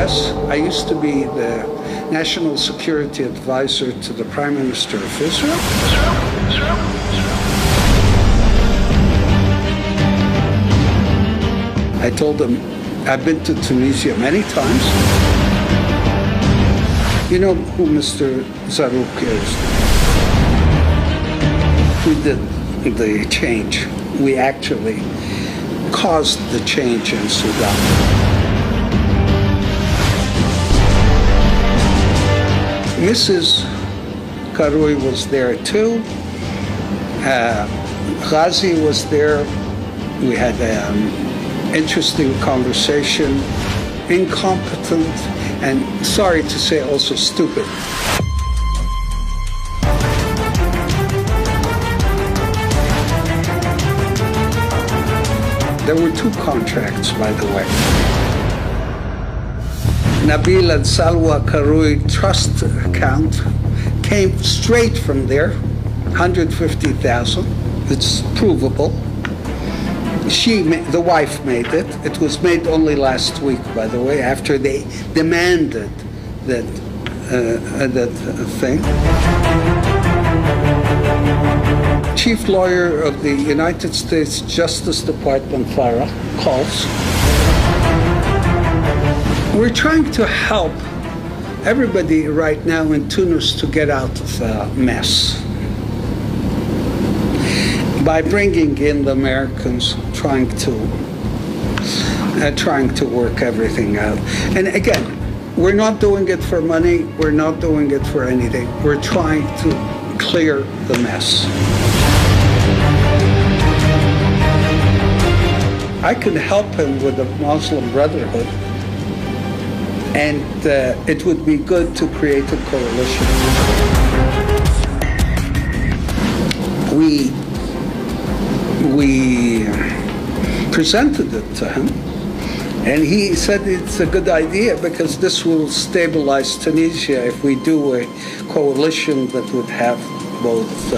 Yes, I used to be the National Security Advisor to the Prime Minister of Israel. I told him I've been to Tunisia many times. You know who Mr. Zarouk is? We did the change. We actually caused the change in Sudan. Mrs. القروي was there too. Ghazi was there. We had an interesting conversation. Incompetent and, sorry to say, also stupid. There were two contracts, by the way. Nabeel and Salwa Karui trust account came straight from there, 150,000. It's provable. The wife made it. It was made only last week, by the way, after they demanded that thing. Chief lawyer of the United States Justice Department, Farah, calls. We're trying to help everybody right now in Tunis to get out of the mess by bringing in the Americans, trying to work everything out. And again, we're not doing it for money. We're not doing it for anything. We're trying to clear the mess. I can help him with the Muslim Brotherhood, and it would be good to create a coalition. We presented it to him, and he said it's a good idea because this will stabilize Tunisia if we do a coalition that would have both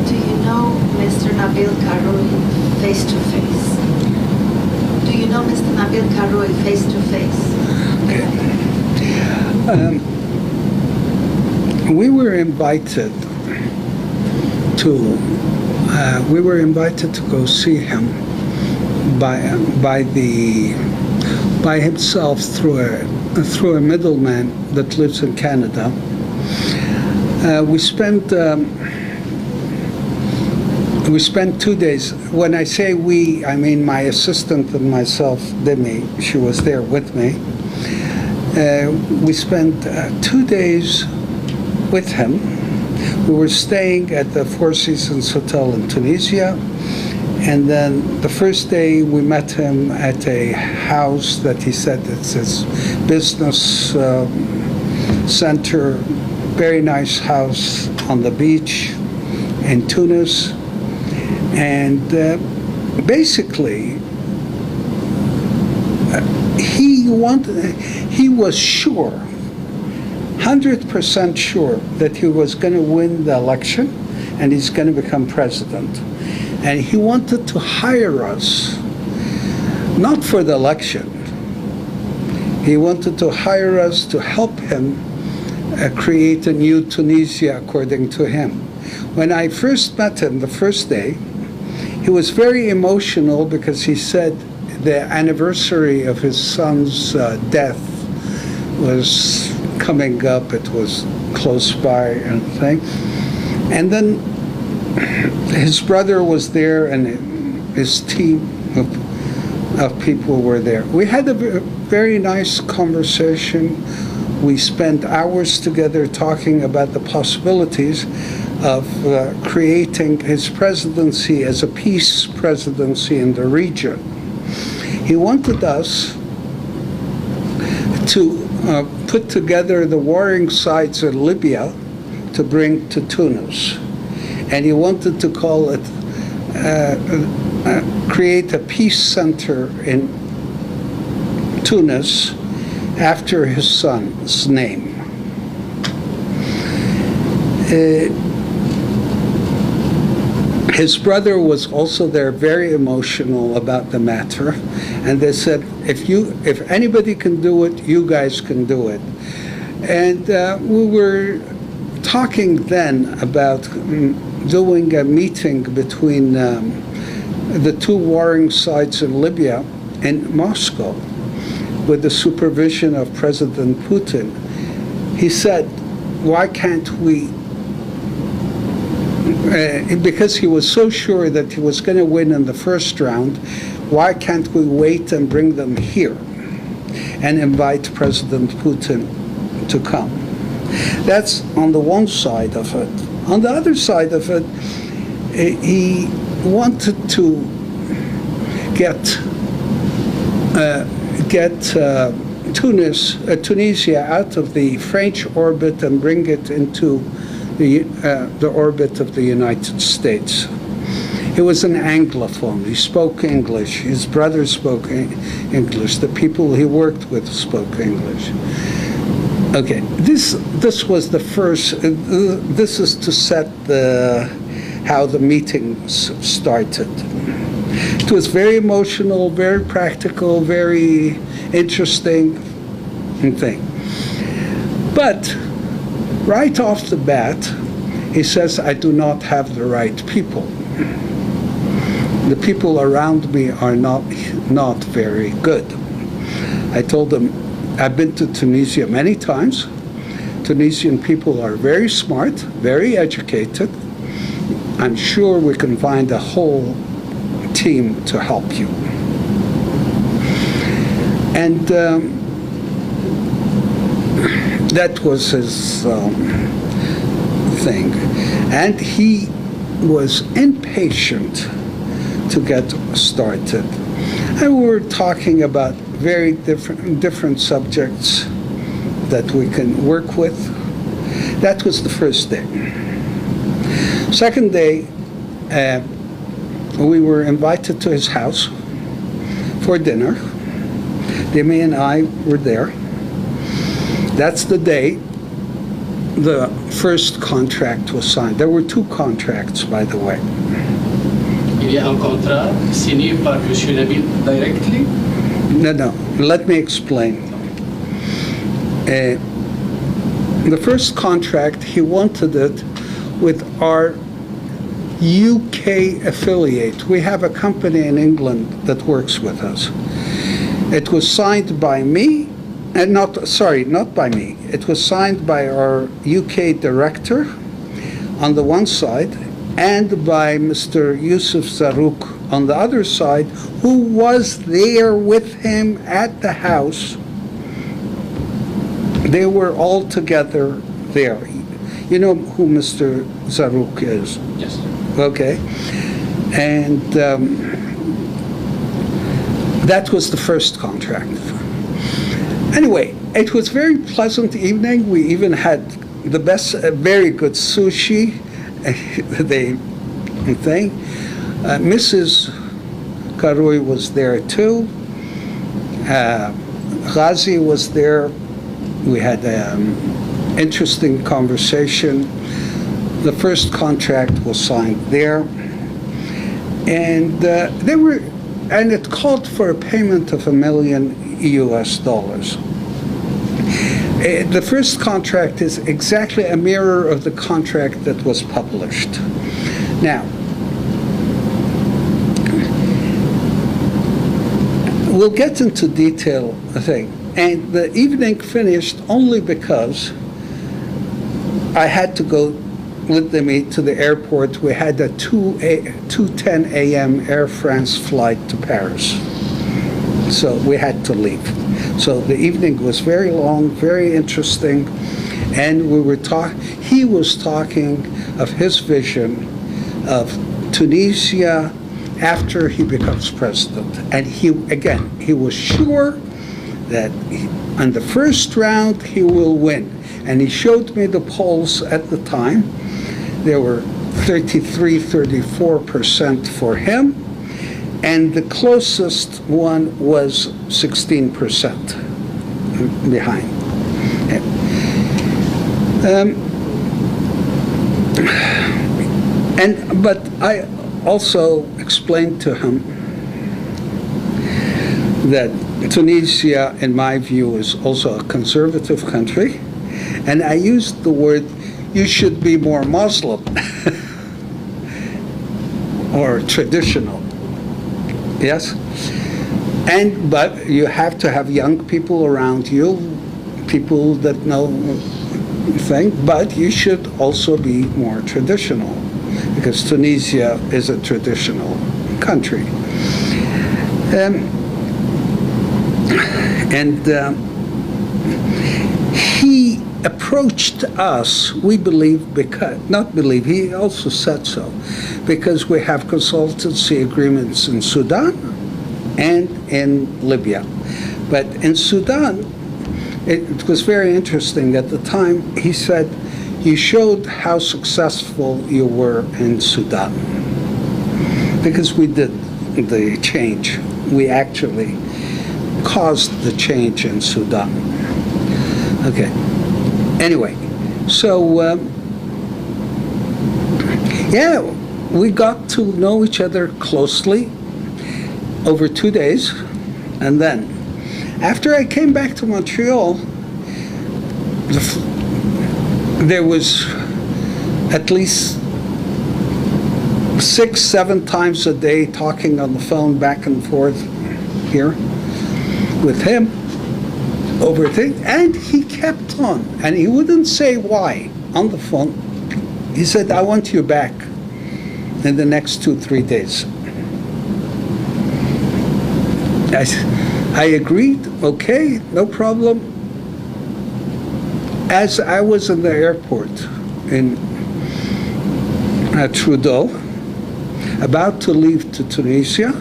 Do you know Mr. Nabeel Karui face to face? Do you know Mr. Nabeel Karui face to face? Okay. We were invited to go see him by himself through a middleman that lives in Canada. We spent 2 days. When I say we, I mean my assistant and myself, Demi. She was there with me. We spent 2 days with him. We were staying at the Four Seasons Hotel in Tunisia. And then the first day we met him at a house that he said it's his business center. Very nice house on the beach in Tunis. And basically, he was sure, 100% sure that he was going to win the election and he's going to become president. And he wanted to hire us, not for the election. He wanted to hire us to help him create a new Tunisia, according to him. When I first met him the first day, he was very emotional because he said the anniversary of his son's death was coming up. It was close by and thing. And then his brother was there and his team of people were there. We had a very nice conversation. We spent hours together talking about the possibilities of creating his presidency as a peace presidency in the region. He wanted us to put together the warring sides in Libya to bring to Tunis. and he wanted to call it, create a peace center in Tunis after his son's name. His brother was also there, very emotional about the matter, and they said, if anybody can do it, you guys can do it. And we were talking then about doing a meeting between the two warring sides in Libya and Moscow with the supervision of President Putin. He said, why can't we, because he was so sure that he was going to win in the first round, why can't we wait and bring them here and invite President Putin to come? That's on the one side of it. On the other side of it, he wanted to get Tunisia out of the French orbit and bring it into the orbit of the United States. He was an Anglophone. He spoke English. His brother spoke English. The people he worked with spoke English. Okay, this was the first. This is to set how the meetings started. It was very emotional, very practical, very interesting thing. But right off the bat, he says, I do not have the right people. The people around me are not very good. I told him, I've been to Tunisia many times. Tunisian people are very smart, very educated. I'm sure we can find a whole team to help you. And that was his thing. And he was impatient to get started. And we were talking about very different subjects that we can work with. That was the first day. Second day, we were invited to his house for dinner. Demi and I were there. That's the day the first contract was signed. There were two contracts, by the way. Il y a un contrat signé par Monsieur Nabeel directly? No, let me explain. The first contract, he wanted it with our UK affiliate. We have a company in England that works with us. It was signed by me, and not by me. It was signed by our UK director on the one side, and by Mr. Yusuf Zarrouk on the other side, who was there with him at the house. They were all together there. You know who Mr. Zarrouk is? Yes. Okay. And that was the first contract. Anyway, it was a very pleasant evening. We even had the best, very good sushi. Mrs. Qarui was there too. Ghazi was there. We had an interesting conversation. The first contract was signed there, and it called for a payment of $1 million US. The first contract is exactly a mirror of the contract that was published. Now, we'll get into detail, I think. And the evening finished only because I had to go with them to the airport. We had a 2:10 a.m. Air France flight to Paris. So we had to leave. So the evening was very long, very interesting, and he was talking of his vision of Tunisia after he becomes president. And he was sure that on the first round he will win. And he showed me the polls at the time. There were 34% for him, and the closest one was 16% behind. But I also explained to him that Tunisia, in my view, is also a conservative country, and I used the word, you should be more Muslim or traditional, yes? But you have to have young people around you, people that know things, but you should also be more traditional, because Tunisia is a traditional country. He approached us, we believe, he also said so, because we have consultancy agreements in Sudan and in Libya. But in Sudan, it was very interesting. At the time, he said, you showed how successful you were in Sudan, because we did the change. We actually caused the change in Sudan. Okay. Anyway, so yeah, we got to know each other closely over 2 days, and then after I came back to Montreal, there was at least 6-7 times a day talking on the phone back and forth here with him over things, and he kept on, and he wouldn't say why on the phone. He said, I want you back in the next 2-3 days. I agreed, okay, no problem. As I was in the airport in Trudeau, about to leave to Tunisia,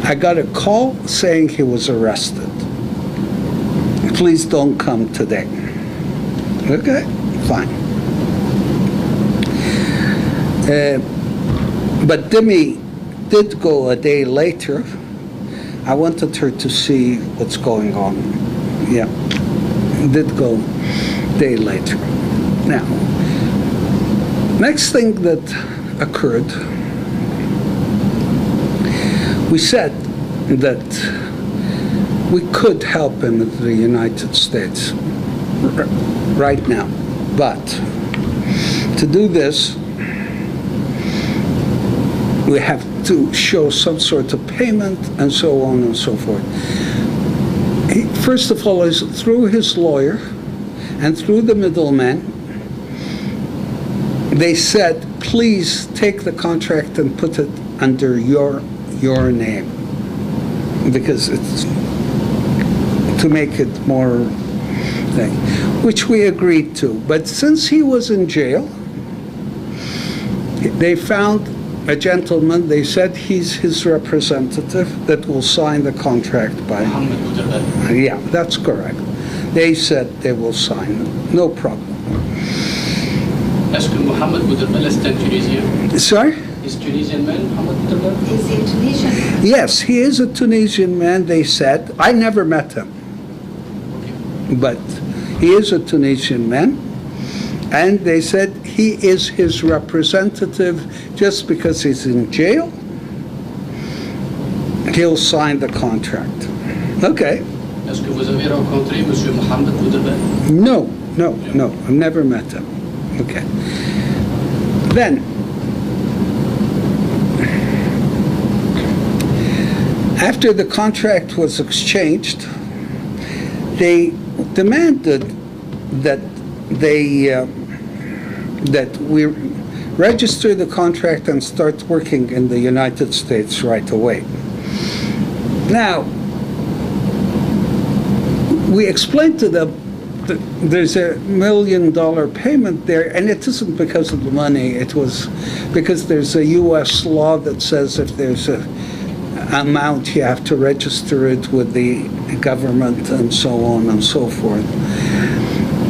I got a call saying he was arrested. Please don't come today. Okay, fine. But Demi did go a day later. I wanted her to see what's going on. Yeah, did go a day later. Now, next thing that occurred, we said that we could help him in the United States right now, but to do this, we have to show some sort of payment and so on and so forth. First of all, is through his lawyer and through the middleman, they said, please take the contract and put it under your name, because it's to make it more thing, which we agreed to. But since he was in jail, they found a gentleman, they said he's his representative that will sign the contract by him. Yeah, that's correct. They said they will sign it. No problem. Est-ce que Mohamed Bouderbel est un Tunisien? Sorry? Is Tunisian man, Mohamed Bouderbel? Is he Tunisian? Yes, he is a Tunisian man, they said. I never met him. But he is a Tunisian man. And they said he is his representative just because he's in jail. He'll sign the contract. Okay. Est-ce que vous avez rencontré Monsieur Mohamed Bouderbel? No, I've never met him. Okay. Then, after the contract was exchanged, they demanded that that we register the contract and start working in the United States right away. Now, we explained to them that there's $1 million payment there, and it isn't because of the money. It was because there's a U.S. law that says if there's a amount, you have to register it with the government and so on and so forth.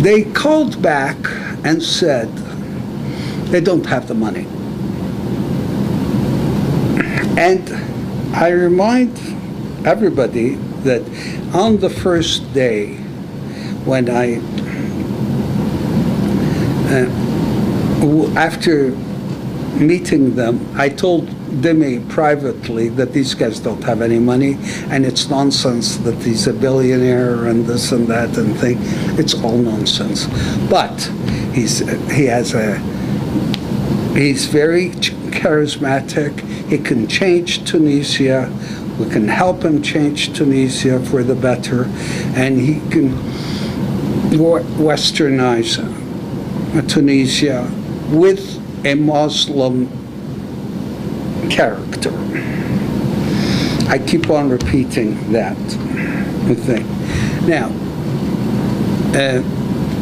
They called back and said, They don't have the money. And I remind everybody that on the first day when after meeting them, I told Dimi privately that these guys don't have any money, and it's nonsense that he's a billionaire and this and that and thing. It's all nonsense. But he's very charismatic. He can change Tunisia. We can help him change Tunisia for the better, and he can westernize Tunisia with a Muslim character. I keep on repeating that thing. Now,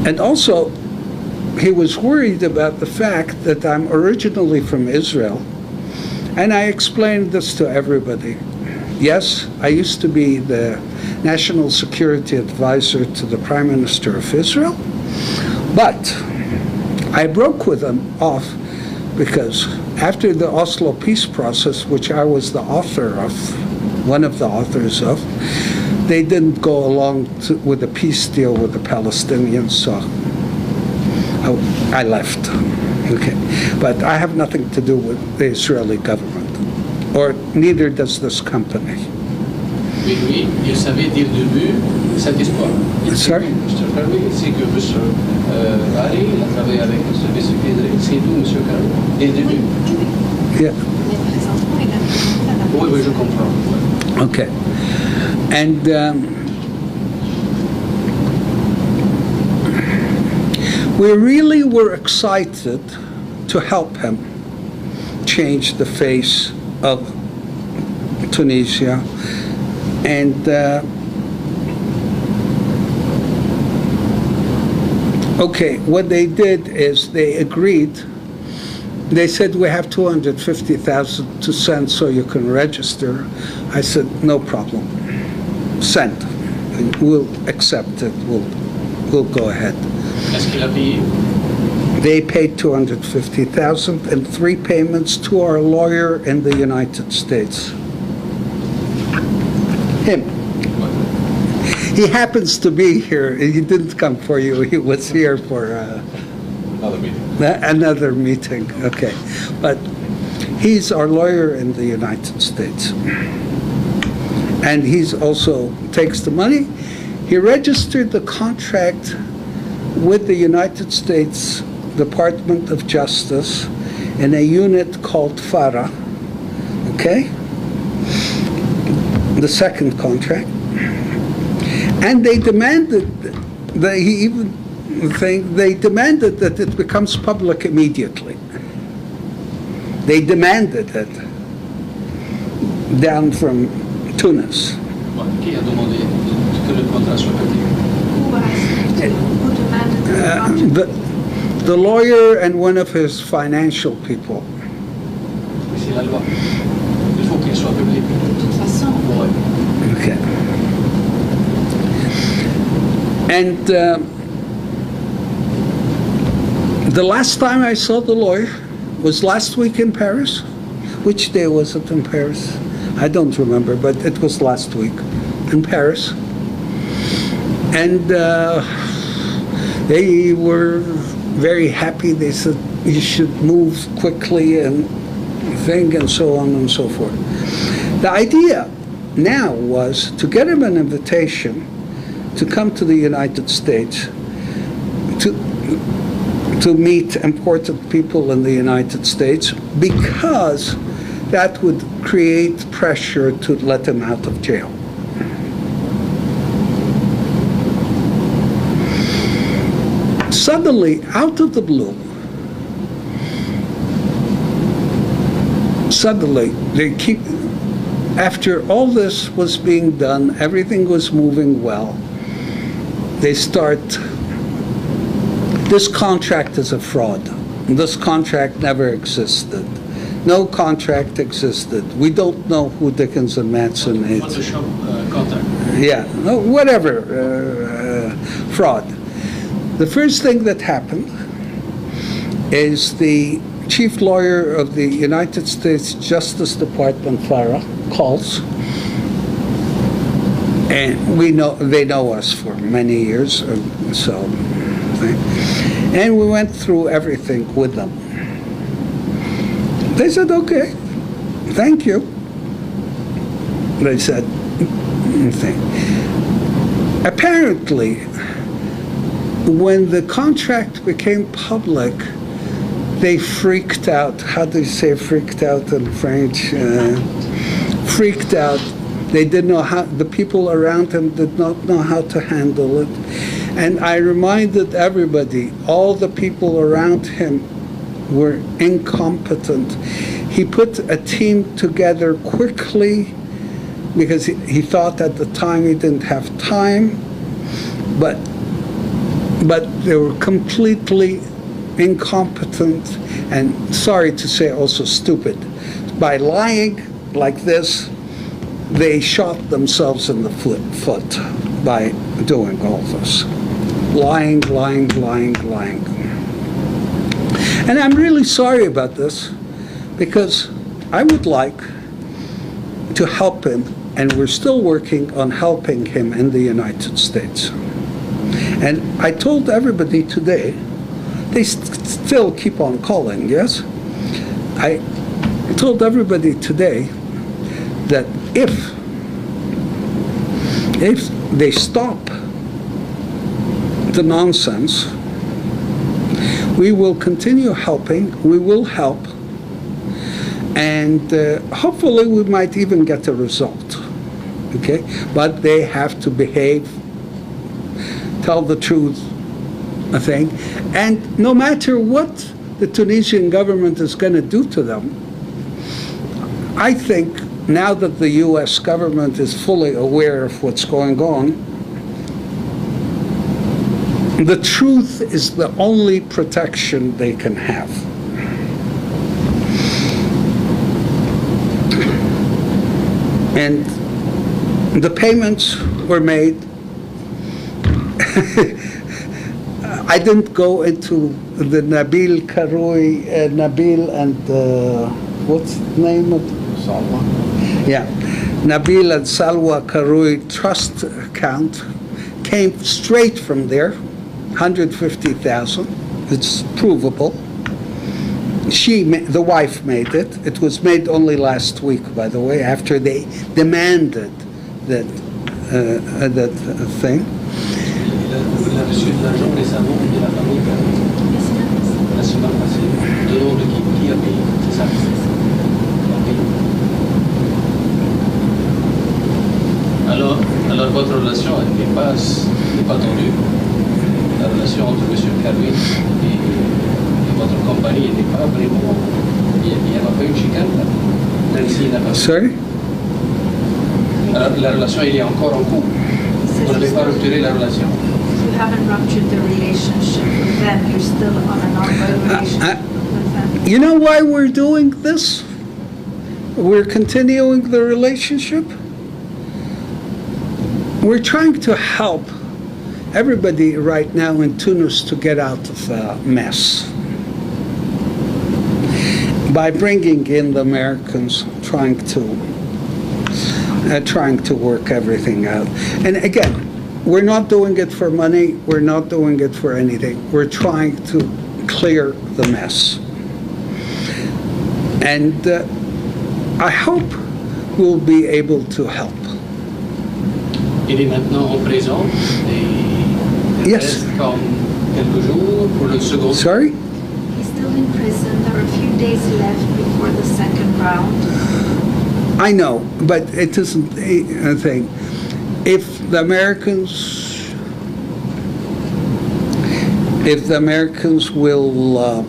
and also, he was worried about the fact that I'm originally from Israel, and I explained this to everybody. Yes, I used to be the National Security Advisor to the Prime Minister of Israel, but I broke with him off because after the Oslo peace process, which I was the author of, one of the authors of, they didn't go along with a peace deal with the Palestinians, so I left. Okay, but I have nothing to do with the Israeli government, or neither does this company. Oui, oui, il savait dès le début cette histoire. Sorry? Mr. Kirby, c'est que Mr. Ali a travaillé avec le service secret, c'est tout, Mr. Kirby, dès le début. Yeah. Oui, oui, je comprends. Okay. And we really were excited to help him change the face of Tunisia. And okay, what they did is they agreed. They said, we have 250,000 to send so you can register. I said, no problem. Send. We'll accept it. We'll go ahead. Est-ce qu'il a payé? They paid 250,000 in 3 payments to our lawyer in the United States. Him. He happens to be here. He didn't come for you. He was here for Another meeting. another meeting. Okay. But he's our lawyer in the United States. And he's also takes the money. He registered the contract with the United States Department of Justice in a unit called FARA. Okay? The second contract, and they demanded they demanded that it becomes public immediately. They demanded it down from Tunis. Qui a demandé que le contrat soit public? Who demanded the contract? The lawyer and one of his financial people. C'est la loi. Il faut qu'il soit public. De toute façon, Ouais. Okay. And the last time I saw the lawyer was last week in Paris. Which day was it in Paris? I don't remember, but it was last week in Paris. And they were very happy. They said, you should move quickly and thing and so on and so forth. The idea now was to get him an invitation to come to the United States to meet important people in the United States, because that would create pressure to let him out of jail. Suddenly, out of the blue, after all this was being done, everything was moving well, they start, this contract is a fraud. This contract never existed. No contract existed. We don't know who Dickens and Manson is. Photoshop contract. Yeah, no, whatever, fraud. The first thing that happened is the chief lawyer of the United States Justice Department, Farah, calls. And they know us for many years, and we went through everything with them. They said, okay, thank you. They said, apparently, when the contract became public, they freaked out. How do you say freaked out in French? Freaked out. They didn't know how, the people around him did not know how to handle it. And I reminded everybody, all the people around him were incompetent. He put a team together quickly because he thought at the time he didn't have time, but they were completely incompetent and, sorry to say, also stupid. By lying like this, they shot themselves in the foot by doing all this. Lying. And I'm really sorry about this because I would like to help him, and we're still working on helping him in the United States. And I told everybody today, they still keep on calling, yes? I told everybody today that if they stop the nonsense, we will continue helping, we will help, and hopefully we might even get a result, okay? But they have to behave, tell the truth, I think, and no matter what the Tunisian government is going to do to them, I think now that the U.S. government is fully aware of what's going on, the truth is the only protection they can have. And the payments were made. I didn't go into the Nabeel Karoui, Nabeel and what's the name of Salwa? Yeah, Nabeel and Salwa Karoui trust account came straight from there, 150,000. It's provable. The wife made it. It was made only last week, by the way, after they demanded that thing. Alors votre relation n'est pas tendue. La relation entre M. Karoui et votre compagnie n'est pas vraiment... Il n'y a pas eu de chicane là. Même s'il n'a pas... Sorry? Alors, la relation, il est encore en cours. Vous n'avez pas rupturé la relation. You haven't ruptured the relationship with them. You're still on an ongoing relationship with them. You know why we're doing this? We're continuing the relationship. We're trying to help everybody right now in Tunis to get out of the mess by bringing in the Americans, trying to work everything out. And again, we're not doing it for money. We're not doing it for anything. We're trying to clear the mess. And I hope we'll be able to help. Il est maintenant en prison. Il Yes. reste comme quelques jours pour le second. Sorry? He's still in prison. There are a few days left before the second round. I know, but it isn't a thing. If the Americans will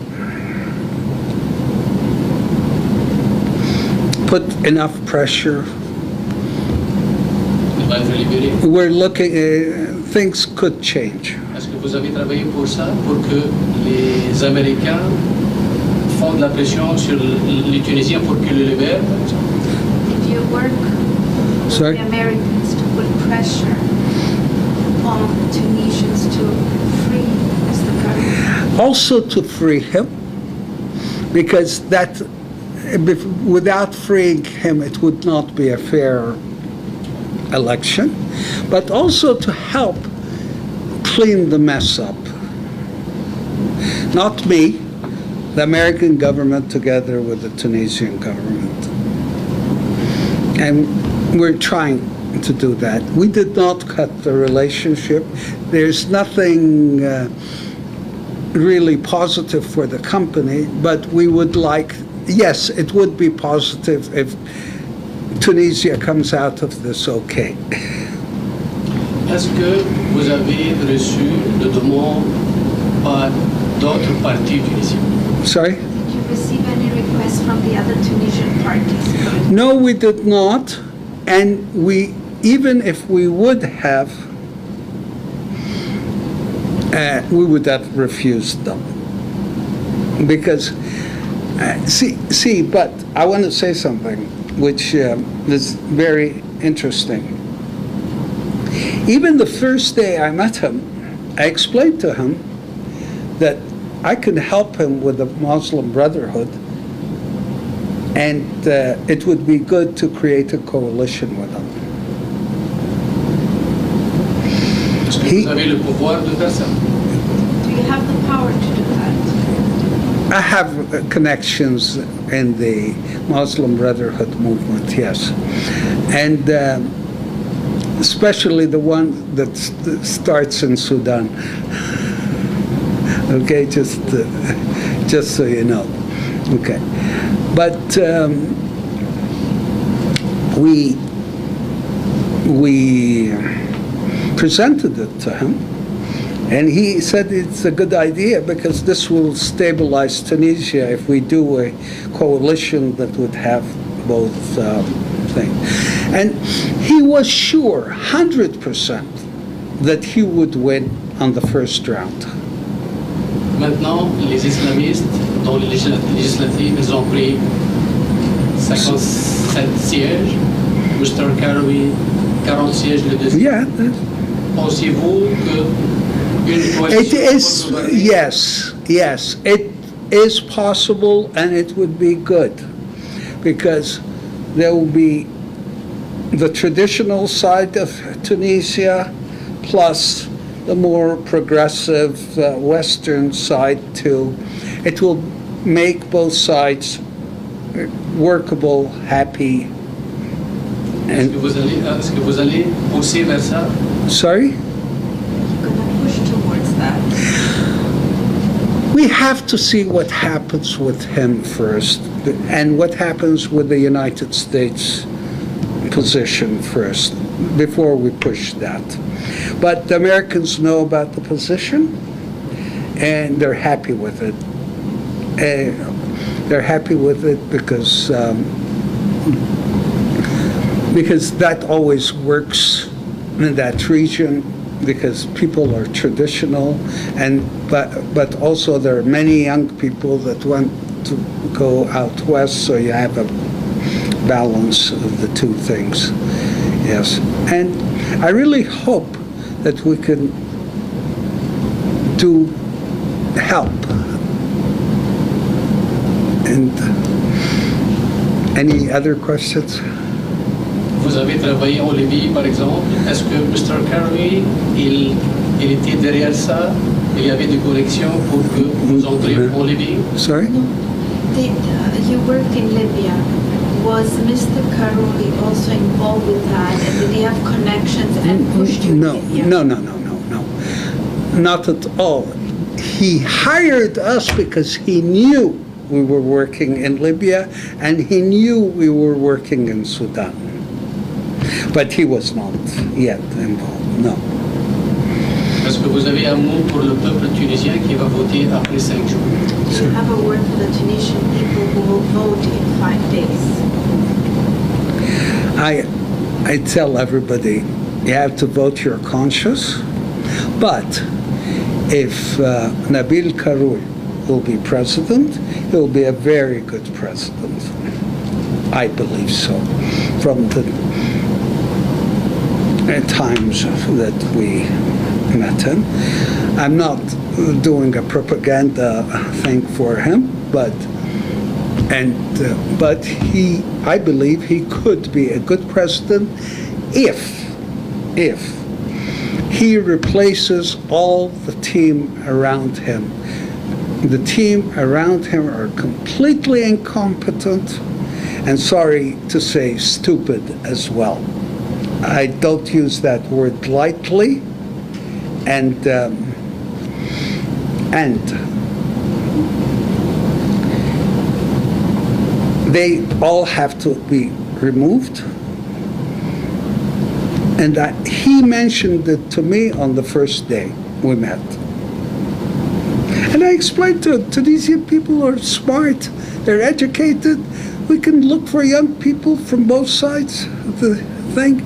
put enough pressure, we're looking, things could change. Est-ce que vous avez travaillé pour ça, pour que les Américains font de la pression sur les Tunisiens pour qu'ils le libèrent, par exemple? Did you work with Sorry? the Americans to put pressure on Tunisians to free Mr. Karoui? Also to free him, because that, without freeing him, it would not be a fair election, but also to help clean the mess up. Not me, the American government together with the Tunisian government. And we're trying to do that. We did not cut the relationship. There's nothing really positive for the company, but we would like, yes, it would be positive if Tunisia comes out of this okay. Est-ce que vous avez reçu de demandes par d'autres partis tunisiens? Sorry? Did you receive any requests from the other Tunisian parties? No, we did not. And we, even if we would have, we would have refused them. Because, but I want to say something which is very interesting. Even the first day I met him, I explained to him that I could help him with the Muslim Brotherhood, and it would be good to create a coalition with him. Est-ce que vous avez le pouvoir de faire ça? Do you have the power to do that? I have connections in the Muslim Brotherhood movement, yes. And especially the one that starts in Sudan. Okay, just so you know. Okay, but we presented it to him, and he said it's a good idea because this will stabilize Tunisia if we do a coalition that would have both things. And he was sure, 100%, that he would win on the first round. Maintenant, les islamistes, dans les législatives, ils ont pris 57 sièges. Mr. القروي, 40 sièges le deuxième. Yeah. Pensez-vous qu'une It coalition... is, yes, it is possible, and it would be good, because there will be the traditional side of Tunisia, plus the more progressive Western side too. It will make both sides workable, happy. Est-ce que vous allez pousser vers ça? Sorry? You're going to push towards that. We have to see what happens with him first, and what happens with the United States position first, before we push that. But the Americans know about the position, and they're happy with it. They're happy with it because that always works in that region, because people are traditional, and but also there are many young people that want to go out west, so you have a balance of the two things. Yes, and I really hope that we can help. And any other questions? Vous avez travaillé en Libye, par exemple. Est-ce que Mr. القروي, il était derrière ça? Il y avait des corrections pour que vous entriez en Libye? Sorry? You worked in Libya. Was Mr. القروي also involved with that? And did he have connections and pushed you No, to Libya? no. Not at all. He hired us because he knew we were working in Libya, and he knew we were working in Sudan. But he was not yet involved, no. Est-ce que vous avez un mot pour le peuple tunisien qui va voter après 5 jours? Do you have a word for the Tunisian people who will vote in 5 days? I tell everybody, you have to vote your conscience, but if Nabeel Karoui will be president, he'll be a very good president. I believe so. From the times that we met him. I'm not doing a propaganda thing for him, but But I believe he could be a good president if he replaces all the team around him. The team around him are completely incompetent and, sorry to say, stupid as well. I don't use that word lightly. And they all have to be removed. And he mentioned it to me on the first day we met. And I explained to Tunisian people are smart, they're educated. We can look for young people from both sides of the thing.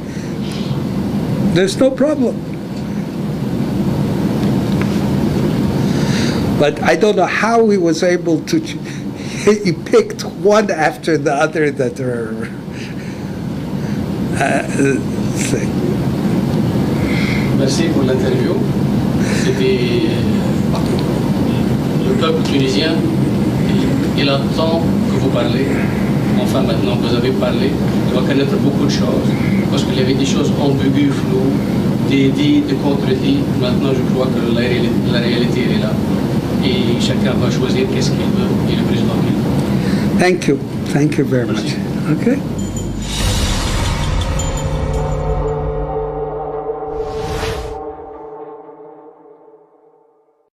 There's no problem. But I don't know how he was able to, he picked one after the other that are thing. Merci pour l'interview. C'était le peuple tunisien. Il attend que vous parlez. Enfin, maintenant que vous avez parlé, il doit connaître beaucoup de choses. Parce qu'il y avait des choses ambiguës, floues, des dits, des contre-dits. Maintenant, je crois que la réalité est là. Et chacun va choisir qu'est-ce qu'il veut et le président qu'il veut. Thank you very much. Okay.